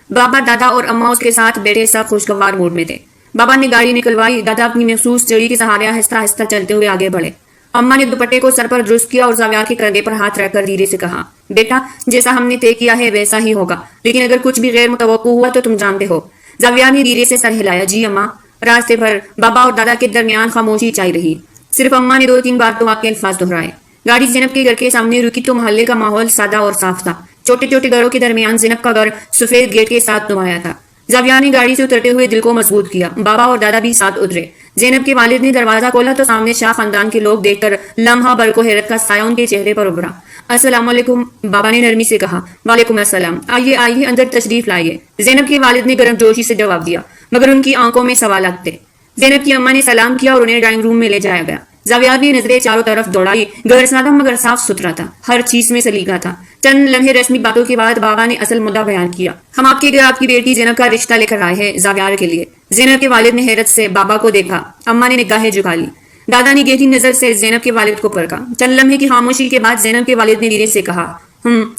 بابا دادا اور اماں اس کے ساتھ بیٹھے سب خوشگوار موڈ میں تھے. بابا نے گاڑی نکلوائی. دادا اپنی محسوس چڑی کے سہارے آہستہ آہستہ چلتے ہوئے آگے بڑھے. اماں نے دوپٹے کو سر پر درست کیا اور زاویار کے کندھے پر ہاتھ رکھ کر دھیرے سے کہا بیٹا جیسا ہم نے طے کیا ہے ویسا ہی ہوگا لیکن اگر کچھ بھی غیر متوقع ہوا تو تم جانتے ہو. زاویار نے دھیرے سے سر ہلایا. جی اماں. راستے بھر بابا اور دادا کے درمیان خاموشی چھائی رہی. صرف اماں نے 2-3 بار تو واقعی الفاظ دہرائے. گاڑی زینب کے گھر کے سامنے رکی تو محلے کا ماحول سادہ اور صاف تھا. چھوٹے چھوٹے گھروں کے درمیان زینب کا گھر سفید گیٹ کے ساتھ نمایاں تھا. زاویار نے گاڑی سے اترتے ہوئے دل کو مضبوط کیا. بابا اور دادا بھی ساتھ اترے. زینب کے والد نے دروازہ کھولا تو سامنے شاہ خاندان کے لوگ دیکھ کر لمحہ بھر کو حیرت کا سایہ ان کے چہرے پر ابھرا. السلام علیکم. بابا نے نرمی سے کہا. وعلیکم السلام. آئیے آئیے اندر تشریف لائیے. زینب کے والد نے گرم جوشی سے جواب دیا مگر ان کی آنکھوں میں سوالات تھے. زینب کی اماں نے سلام کیا اور انہیں ڈرائنگ روم میں لے جایا گیا. زاویار نے نظریں چاروں طرف دوڑائی. گھر سادہ مگر صاف ستھرا تھا. ہر چیز میں سلیقہ تھا. چند لمحے رسمی باتوں کے بعد بابا نے اصل مدعا بیان کیا. ہم آپ کے گھر آپ کی بیٹی زینب کا رشتہ لے کر آئے ہیں زاویار کے لیے. زینب کے والد نے حیرت سے بابا کو دیکھا. اماں نے نگاہیں جھکا لی. دادا نے گہری نظر سے زینب کے والد کو پرکھا. چند لمحے کی خاموشی کے بعد زینب کے والد نے دھیرے سے کہا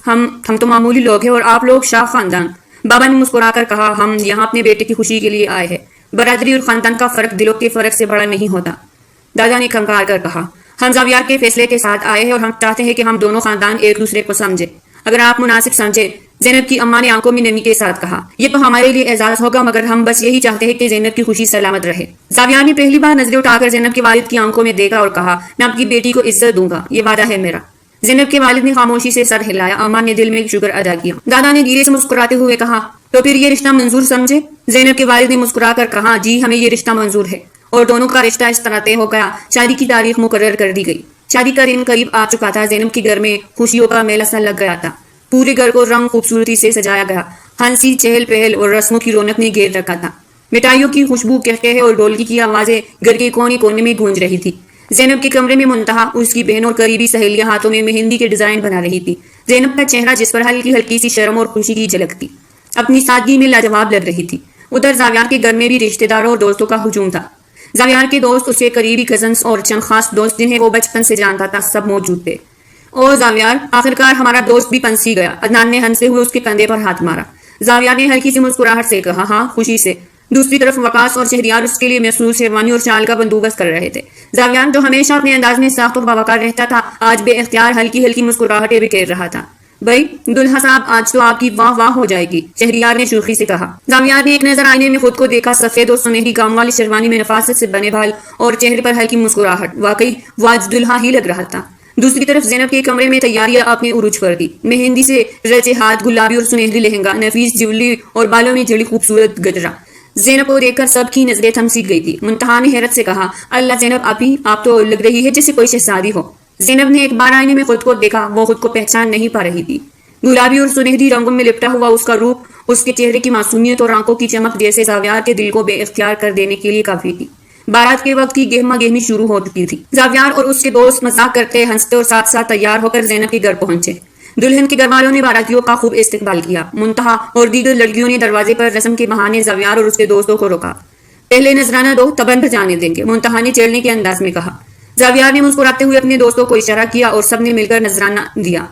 ہم تو معمولی لوگ ہیں اور آپ لوگ شاہ خاندان. بابا نے مسکرا کر کہا ہم یہاں اپنے بیٹے کی خوشی کے لیے آئے ہیں. برادری اور خاندان کا فرق دلوں کے فرق سے بڑا نہیں ہوتا. دادا نے کھنکار کر کہا ہم زاویار کے فیصلے کے ساتھ آئے ہیں اور ہم چاہتے ہیں کہ ہم دونوں خاندان ایک دوسرے کو سمجھے اگر آپ مناسب سمجھے. زینب کی اماں نے آنکھوں میں نمی کے ساتھ کہا یہ تو ہمارے لیے اعزاز ہوگا مگر ہم بس یہی چاہتے ہیں کہ زینب کی خوشی سلامت رہے. زاویار نے پہلی بار نظریں اٹھا کر زینب کے والد کی آنکھوں میں دیکھا اور کہا میں آپ کی بیٹی کو عزت دوں گا یہ وعدہ ہے میرا. زینب کے والد نے خاموشی سے سر ہلایا. اماں نے دل میں شکر ادا کیا. دادا نے دھیرے سے مسکراتے ہوئے کہا تو پھر یہ رشتہ منظور سمجھے؟ زینب کے والد نے مسکرا کر کہا جی ہمیں یہ رشتہ منظور ہے. اور دونوں کا رشتہ اس طرح طے ہو گیا. شادی کی تاریخ مقرر کر دی گئی. شادی کا دن قریب آ چکا تھا. زینب کے گھر میں خوشیوں کا میلہ سا لگ گیا تھا. پورے گھر کو رنگ خوبصورتی سے سجایا گیا. ہنسی چہل پہل اور رسموں کی رونق نے گھیر رکھا تھا. مٹھائیوں کی خوشبو، قہقہے اور ڈھولکی کی آوازیں گھر کے کونے کونے میں گونج رہی تھی۔ زینب کے کمرے میں منتہا، اس کی بہن اور قریبی سہیلیاں ہاتھوں میں مہندی کے ڈیزائن بنا رہی تھی۔ زینب کا چہرہ جس پر ہلکی ہلکی سی شرم اور خوشی کی جھلک تھی، اپنی سادگی میں لاجواب لگ رہی تھی۔ ادھر زاویار کے گھر میں بھی رشتہ داروں اور دوستوں کا ہجوم تھا۔ زاویار کے دوست، اس کے قریبی کزنس اور چند خاص دوست جنہیں وہ بچپن سے جانتا تھا، سب موجود تھے۔ اور زاویار، آخرکار ہمارا دوست بھی پنسی گیا، عدنان نے ہنستے ہوئے اس کے کندھے پر ہاتھ مارا۔ زاویار نے ہلکی سی مسکراہٹ سے کہا، ہاں، خوشی سے۔ دوسری طرف وقاص اور شہریار اس کے لیے مخصوص شیروانی اور شال کا بندوبست کر رہے تھے۔ زاویار، جو ہمیشہ اپنے انداز میں ساخت اور باوقار رہتا تھا، آج بے اختیار ہلکی ہلکی مسکراہٹیں بکھیر رہا تھا۔ بھائی دلہا صاحب، آج تو آپ کی واہ واہ ہو جائے گی، شہریار نے شوخی سے کہا۔ زاویار نے ایک نظر آئینے میں خود کو دیکھا، سفید اور سنہری کام والی شیروانی میں نفاست سے بنے بال اور چہرے پر ہلکی مسکراہٹ، واقعی وہ آج دلہا ہی لگ رہا تھا۔ دوسری طرف زینب کے کمرے میں تیاریاں اپنے عروج پر تھی۔ مہندی سے رچے ہاتھ، گلابی اور سنہری لہنگا، نفیس جیولری اور بالوں میں جڑی خوبصورت گجرا۔ زینب کو دیکھ کر سب کی نظریں تھم سی گئی تھی۔ منتہا نے حیرت سے کہا، اللہ زینب آپی، آپ تو لگ رہی ہے جیسے کوئی شہزادی ہو۔ زینب نے ایک بار آئینے میں خود کو دیکھا، وہ خود کو پہچان نہیں پا رہی تھی۔ گلابی اور سنہری رنگوں میں لپٹا ہوا اس کا روپ، اس کے چہرے کی معصومیت اور آنکھوں کی چمک جیسے زاویار کے دل کو بے اختیار کر دینے کے لیے کافی تھی۔ بارات کے وقت کی گہما گہمی شروع ہو چکی تھی۔ زاویار اور اس کے دوست مذاق کرتے، ہنستے اور ساتھ ساتھ تیار ہو کر زینب کے گھر پہنچے۔ دلہن کے گھر والوں نے باراتیوں کا خوب استقبال کیا۔ منتہا اور دیگر لڑکیوں نے دروازے پر رسم کے بہانے زاویار اور اس کے دوستوں کو روکا۔ پہلے نذرانہ دو، تب اندر جانے دیں گے، منتہا نے چیڑنے کے انداز میں کہا۔ زاویار نے مسکراتے ہوئے اپنے دوستوں کو اشارہ کیا اور سب نے مل کر نذرانہ دیا۔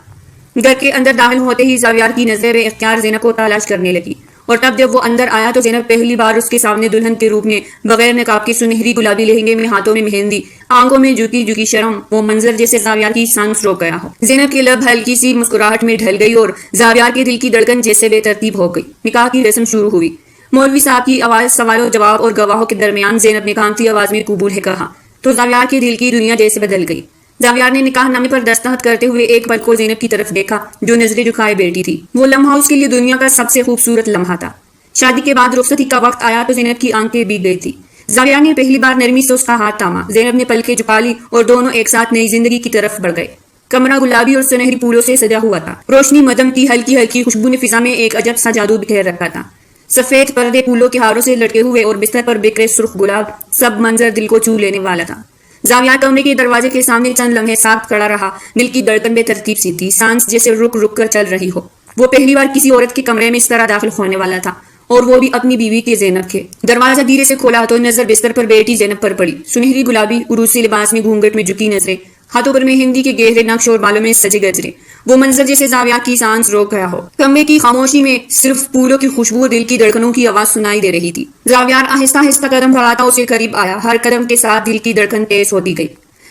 گھر کے اندر داخل ہوتے ہی زاویار کی نظریں بے اختیار زینب کو تلاش کرنے لگی، اور تب جب وہ اندر آیا تو زینب پہلی بار اس کے سامنے دلہن کے روپ میں، بغیر نقاب کے، سنہری گلابی لہنگے میں، ہاتھوں میں مہندی، آنکھوں میں جھکی جھکی شرم، وہ منظر جیسے زاویار کی سانس روک گیا ہو۔ زینب کے لب ہلکی سی مسکراہٹ میں ڈھل گئی اور زاویار کے دل کی دھڑکن جیسے بے ترتیب ہو گئی۔ نکاح کی رسم شروع ہوئی۔ مولوی صاحب کی آواز سوال و جواب اور گواہوں کے درمیان زینب نے کانپتی آواز میں قبول ہے کہا تو زاویار کے دل کی دنیا جیسے بدل گئی۔ زاویار نے نکاح نامے پر دستخط کرتے ہوئے ایک پل کو زینب کی طرف دیکھا، جو نظریں جھکائے بیٹھی تھی۔ وہ لمحہ اس کے لیے دنیا کا سب سے خوبصورت لمحہ تھا۔ شادی کے بعد رخصتی کا وقت آیا تو زینب کی آنکھیں بھیگ گئی تھی۔ زاویار نے پہلی بار نرمی سے اس کا ہاتھ تھاما۔ زینب نے پلکیں جھکا لی اور دونوں ایک ساتھ نئی زندگی کی طرف بڑھ گئے۔ کمرہ گلابی اور سنہری پھولوں سے سجا ہوا تھا۔ روشنی مدھم کی ہلکی ہلکی خوشبو نے فضا میں ایک عجب سا جادو بکھیر رکھا تھا۔ سفید پردے پھولوں کے ہاروں سے لٹکے ہوئے اور بستر پر بکھرے سرخ گلاب، سب منظر دل کو چھو لینے والا تھا۔ زاویار کمرے کے دروازے کے سامنے چند لمحے ساکت کھڑا رہا۔ دل کی دھڑکن بے ترتیب سی تھی، سانس جیسے رک رک کر چل رہی ہو۔ وہ پہلی بار کسی عورت کے کمرے میں اس طرح داخل ہونے والا تھا، اور وہ بھی اپنی بیوی کے زینب کے۔ دروازہ دھیرے سے کھولا تو نظر بستر پر بیٹھی زینب پر پڑی۔ سنہری گلابی عروسی لباس میں گھونگھٹ میں جھکی نظریں، ہاتھوں پر مہندی کے گہرے نقش اور بالوں میں سجے گجرے، وہ منظر جیسے زاویار کی سانس روک گیا ہو۔ کمرے کی خاموشی میں صرف پھولوں کی خوشبو اور دل کی دھڑکنوں کی آواز سنائی دے رہی تھی۔ زاویار آہستہ آہستہ قدم بڑھاتا اسے قریب آیا، ہر قدم کے ساتھ دل کی دھڑکن تیز ہوتی گئی۔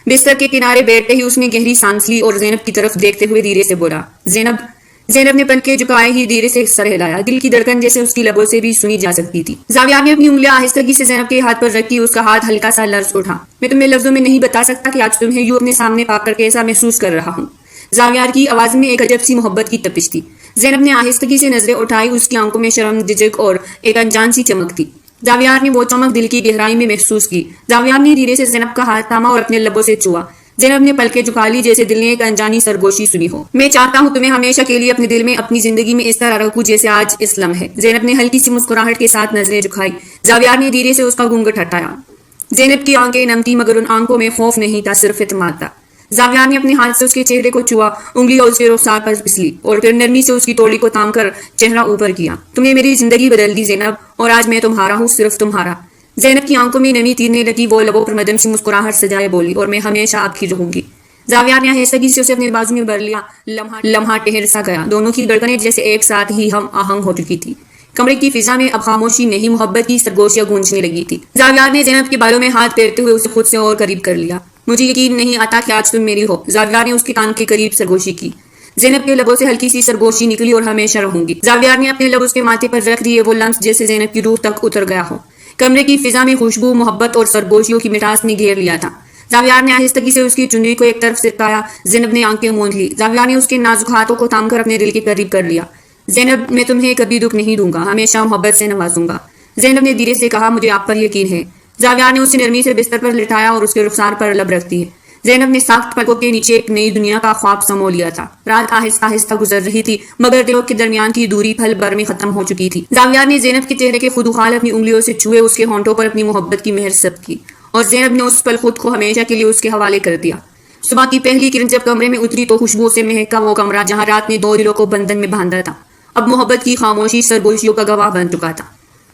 بستر کے کنارے بیٹھتے ہی اس نے گہری سانس لی اور زینب کی طرف دیکھتے ہوئے دھیرے سے بولا، زینب۔ زینب نے پلکیں جھکائے ہی دھیرے سے سر ہلایا، دل کی دھڑکن جیسے اس کی لبوں سے بھی سنی جا سکتی تھی۔ زاویار نے اپنی انگلیاں آہستگی سے زینب کے ہاتھ پر رکھی، اس کا ہاتھ ہلکا سا لرز اٹھا۔ میں تمہیں لفظوں میں نہیں بتا سکتا کہ آج تمہیں یوں اپنے سامنے پا کر کیسا محسوس کر رہا ہوں۔ زاویار کی آواز میں ایک عجب سی محبت کی تپش تھی۔ زینب نے آہستگی سے نظریں اٹھائی، اس کی آنکھوں میں شرم، جھجک اور ایک انجان سی چمک تھی۔ زاویار نے وہ چمک دل کی گہرائی میں محسوس کی۔ زاویار نے دھیرے سے زینب کا ہاتھ تھاما اور اپنے لبوں سے چھوا۔ زینب نے پلکیں جھکا لی جیسے دل نے ایک انجانی سرگوشی سنی ہو۔ میں چاہتا ہوں تمہیں ہمیشہ کے لیے اپنے دل میں، اپنی زندگی میں اس طرح رکھوں جیسے آج اس لمحے۔ زینب نے ہلکی سی مسکراہٹ کے ساتھ نظریں جھکائی۔ زاویار نے دھیرے سے اس کا گھونگھٹ ہٹایا۔ زینب کی آنکھیں نم تھی مگر ان آنکھوں میں خوف نہیں تھا، صرف اعتماد تھا۔ زاویار نے اپنے ہاتھ سے اس کے چہرے کو چھوا، انگلی اور اس کے رخسار پر پسلی اور پھر نرمی سے اس کی توڑی کو تھام کر چہرہ اوپر کیا۔ تم نے میری زندگی بدل دی زینب، اور آج میں تمہارا ہوں، صرف تمہارا۔ زینب کی آنکھوں میں نمی تیرنے لگی، وہ لبوں پر مدھم سی مسکراہٹ سجائے بولی، اور میں ہمیشہ آپ کی رہوں گی۔ زاویار نے آہستگی سے اسے اپنے بازو میں بھر لیا، لمحہ ٹھہر سا گیا، دونوں کی دھڑکنیں جیسے ایک ساتھ ہی ہم آہنگ ہو چکی تھی۔ کمرے کی فضا میں اب خاموشی نہیں، محبت کی سرگوشیاں گونجنے لگی تھی۔ زاویار نے زینب کے بالوں میں ہاتھ پھیرتے ہوئے اسے خود سے اور قریب کر لیا۔ مجھے یقین نہیں آتا کہ آج تم میری ہو۔ زاویار نے اس کے کان کے قریب سرگوشی کی۔ زینب کے لبوں سے ہلکی سی سرگوشی نکلی، اور ہمیشہ رہوں گی۔ زاویار نے اپنے لب اس کے ماتھے پر رکھ دیے، وہ لمس جیسے زینب کی روح تک اتر گیا ہو۔ کمرے کی فضا میں خوشبو، محبت اور سرگوشیوں کی مٹاس نے گھیر لیا تھا۔ زاویار نے آہستگی سے اس کی چنری کو ایک طرف سرکایا۔ زینب نے آنکھیں موند لی۔ زاویار نے اس کے نازک ہاتھوں کو تھام کر اپنے دل کے قریب کر لیا۔ زینب، میں تمہیں کبھی دکھ نہیں دوں گا، ہمیشہ محبت سے نوازوں گا۔ زینب نے دھیرے سے کہا، مجھے آپ پر یقین ہے۔ زاویار نے اسے نرمی سے بستر پر لٹایا اور اس کے رخسار پر لب رکھ دیے۔ زینب نے سخت پلکوں کے نیچے ایک نئی دنیا کا خواب سمو لیا تھا۔ رات آہستہ آہستہ گزر رہی تھی مگر دلوں کے درمیان کی دوری پل بھر میں ختم ہو چکی تھی۔ زاویار نے زینب کے چہرے کے خدوخال اپنی انگلیوں سے چھوئے، اس کے ہونٹوں پر اپنی محبت کی مہر ثبت کی، اور زینب نے اس پل خود کو ہمیشہ کے لیے اس کے حوالے کر دیا۔ صبح کی پہلی کرن جب کمرے میں اتری تو خوشبو سے مہکا وہ کمرہ جہاں رات نے دو دلوں کو بندھن میں باندھا تھا اب محبت کی خاموشی سرگوشیوں کا گواہ بن چکا تھا۔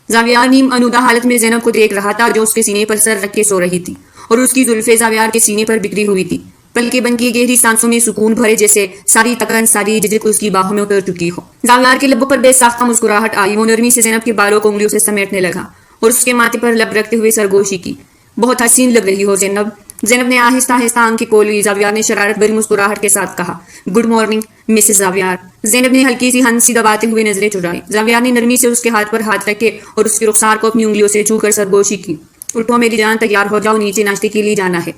زاویار نیم آلودہ حالت میں زینب کو دیکھ رہا تھا جو اس کے سینے پر سر رکھ کے سو رہی تھی، اور اس کی زلفیں زاویار کے سینے پر بکھری ہوئی تھی، پلکیں بن کی گہری سانسوں میں سکون بھرے جیسے ساری تکن ساری جھجک اس کی باہوں میں اتر چکی ہو۔ زاویار کے لبوں پر بے ساختہ مسکراہٹ آئی، وہ نرمی سے زینب کے بالوں کو انگلیوں سے سمیٹنے لگا اور اس کے ماتھے پر لب رکھتے ہوئے سرگوشی کی۔ بہت حسین لگ رہی ہو زینب۔ زینب نے آہستہ آہستہ آنکھیں کھولی۔ زاویار نے شرارت بھری مسکراہٹ کے ساتھ کہا، گڈ مارننگ مسز زاویار۔ زینب نے ہلکی سی ہنسی دباتے ہوئے نظریں چڑھائی۔ زاویار نے نرمی سے اس کے ہاتھ پر ہاتھ رکھے اور اس کے رخسار کو اپنی انگلیوں سے چھو کر سرگوشی کی۔ اٹھو میری جان، تیار ہو جاؤ، نیچے ناشتے کے لیے جانا ہے۔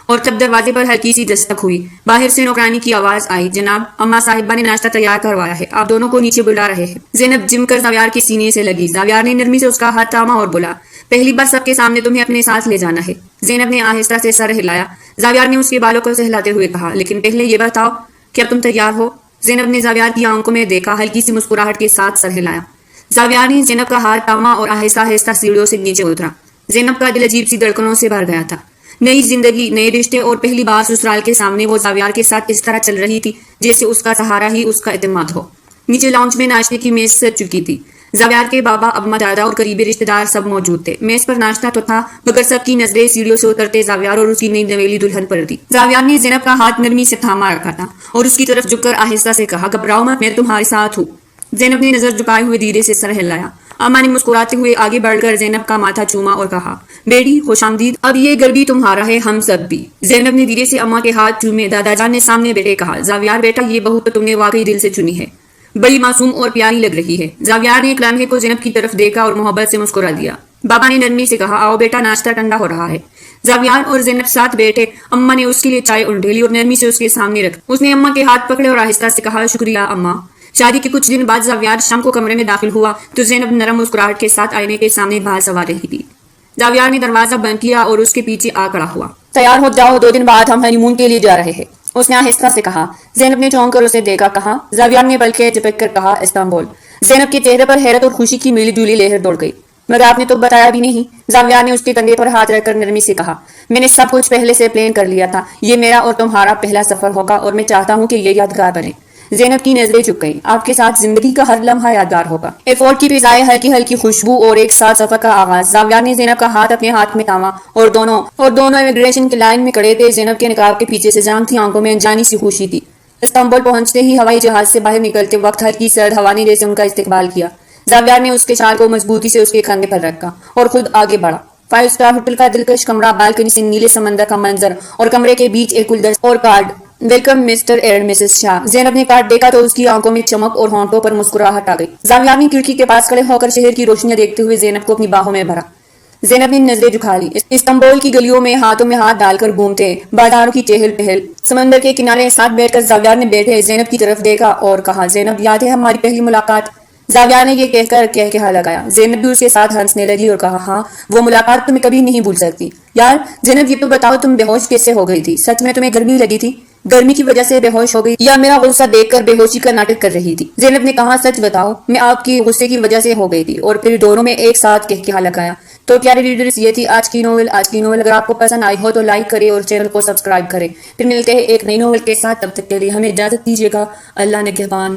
اور تب دروازے پر ہلکی سی دستک ہوئی، باہر سے نوکرانی کی آواز آئی، جناب اما صاحبہ نے ناشتہ تیار کروایا ہے، آپ دونوں کو نیچے بلا رہے ہیں۔ زینب جم کر زاویار کے سینے سے لگی۔ زاویار نے نرمی سے اس کا ہاتھ تھاما اور بولا، پہلی بار سب کے سامنے تمہیں اپنے ساتھ لے جانا ہے۔ زینب نے آہستہ سے سر ہلایا۔ زاویار نے اس کے بالوں کو سہلاتے ہوئے کہا، لیکن پہلے یہ بتاؤ کیا تم تیار ہو؟ زینب نے زاویار کی آنکھوں میں دیکھا، ہلکی سی مسکراہٹ کے ساتھ سر ہلایا۔ زاویار نے زینب کا ہاتھ تھاما اور آہستہ آہستہ سیڑھیوں سے نیچے اترا۔ زینب کا دل عجیب سی دھڑکنوں سے بھر گیا تھا۔ نئی زندگی، نئے رشتے اور پہلی بار سسرال کے سامنے وہ زاویار کے ساتھ اس طرح چل رہی تھی جیسے اس کا سہارا ہی اس کا اعتماد ہو۔ نیچے لاؤنج میں ناشتے کی میز سج چکی تھی۔ زاویار کے بابا، اماں، دادا اور قریبی رشتے دار سب موجود تھے۔ میز پر ناشتہ تو تھا مگر سب کی نظریں سیڑھیوں سے اترتے زاویار اور اس کی نئی نویلی دلہن پر تھی۔ زاویار نے زینب کا ہاتھ نرمی سے تھاما رکھا تھا اور اس کی طرف جھک کر آہستہ سے کہا، گھبراؤ مت، میں تمہارے ساتھ ہوں۔ زینب نے نظر جھکائے ہوئے دھیرے سے سر ہلایا۔ اماں نے مسکراتے ہوئے آگے بڑھ کر زینب کا ماتھا چوما اور کہا، بیٹی خوش آمدید، اب یہ گھر بھی تمہارا ہے، ہم سب بھی۔ زینب نے دھیرے سے اماں کے ہاتھ چومے۔ دادا جان نے سامنے بیٹھے کہا، زاویار بیٹا، یہ بہو تو تم نے واقعی دل سے چنی ہے، بڑی معصوم اور پیاری لگ رہی ہے۔ زاویار نے ایک لمحے کو زینب کی طرف دیکھا اور محبت سے مسکرا دیا۔ بابا نے نرمی سے کہا، آؤ بیٹا، ناشتہ ٹھنڈا ہو رہا ہے۔ زاویار اور زینب ساتھ بیٹھے۔ اماں نے اس کے لیے چائے انڈیلی اور نرمی سے اس کے سامنے رکھ۔ اس نے اماں کے ہاتھ پکڑے اور آہستہ سے کہا، شکریہ اماں۔ شادی کے کچھ دن بعد زاویار شام کو کمرے میں داخل ہوا تو زینب نرم مسکراہٹ کے ساتھ آئینے کے سامنے بال سنوار رہی تھی۔ زاویار نے دروازہ بند کیا اور اس کے پیچھے آ کھڑا ہوا۔ تیار ہو جاؤ، 2 دن بعد ہم ہنی مون کے لیے جا رہے ہیں، اس نے آہستہ سے کہا۔ زینب نے چونک کر اسے دیکھا، کہا، زاویار نے بلکہ جھپک کر کہا، استنبول۔ زینب کے چہرے پر حیرت اور خوشی کی ملی جلی لہر دوڑ گئی۔ مگر آپ نے تو بتایا بھی نہیں۔ زاویار نے اس کے کندھے پر ہاتھ رکھ کر نرمی سے کہا، میں نے سب کچھ پہلے سے پلان کر لیا تھا، یہ میرا اور تمہارا پہلا سفر ہوگا اور میں چاہتا ہوں کہ یہ یادگار بنے۔ زینب کی نظریں جھک گئیں۔ آپ کے ساتھ زندگی کا ہر لمحہ یادگار ہوگا۔ ایئرپورٹ کی فضائیں، ہلکی ہلکی خوشبو اور ایک ساتھ سفر کا آغاز۔ زاویار نے زینب کا ہاتھ اپنے ہاتھ میں تھاما اور دونوں امیگریشن کی لائن میں کھڑے تھے۔ زینب کے نقاب کے پیچھے سے جانتی آنکھوں میں انجانی سی خوشی تھی۔ استنبول پہنچتے ہی ہوائی جہاز سے باہر نکلتے وقت ہلکی سرد ہوا نے جیسے ان کا استقبال کیا۔ زاویار نے اس کے شال کو مضبوطی سے اس کے کندھے پر رکھا اور خود آگے بڑھا۔ 5 اسٹار ہوٹل کا دلکش کمرہ، بالکنی سے نیلے سمندر کا منظر اور کمرے کے بیچ ایک گلدستہ اور card, welcome mister and Mrs Shah. Zainab نے کارڈ دیکھا تو اس کی آنکھوں میں چمک اور ہونٹوں پر مسکراہٹ آ گئی۔ زاویار نے کھڑکی کے پاس کھڑے ہو کر شہر کی روشنیاں دیکھتے ہوئے زینب کو اپنی باہوں میں بھرا۔ زینب نے نظریں جھکا لی۔ استنبول کی گلیوں میں ہاتھوں میں ہاتھ ڈال کر گھومتے، بازاروں کی چہل پہل، سمندر کے کنارے ساتھ بیٹھ کر زاویار نے بیٹھے زینب کی طرف دیکھا اور کہا، زینب یاد ہے ہماری پہلی ملاقات؟ زاویار نے یہ کہہ کر کہا لگایا۔ زینب بھی اس کے ساتھ ہنسنے لگی اور کہا، ہاں، وہ ملاقات تمہیں کبھی نہیں بھول سکتی۔ یار زینب، یہ تو بتاؤ تم بے ہوش کیسے ہو گئی تھی؟ سچ میں تمہیں گرمی لگی تھی؟ گرمی کی وجہ سے بے ہوش ہو گئی یا میرا غصہ دیکھ کر بے ہوشی کا ناٹک کر رہی تھی؟ زینب نے کہا، سچ بتاؤ، میں آپ کی غصے کی وجہ سے ہو گئی تھی۔ اور پھر دونوں میں ایک ساتھ کہا لگایا۔ تو پیارے ریڈرز، یہ تھی آج کی ناول۔ اگر آپ کو پسند آئی ہو تو لائک کریں اور چینل کو سبسکرائب کریں۔ پھر ملتے ہیں ایک نئی ناول کے ساتھ، تب تک کے لیے ہمیں اجازت دیجیے گا۔ اللہ نگہبان۔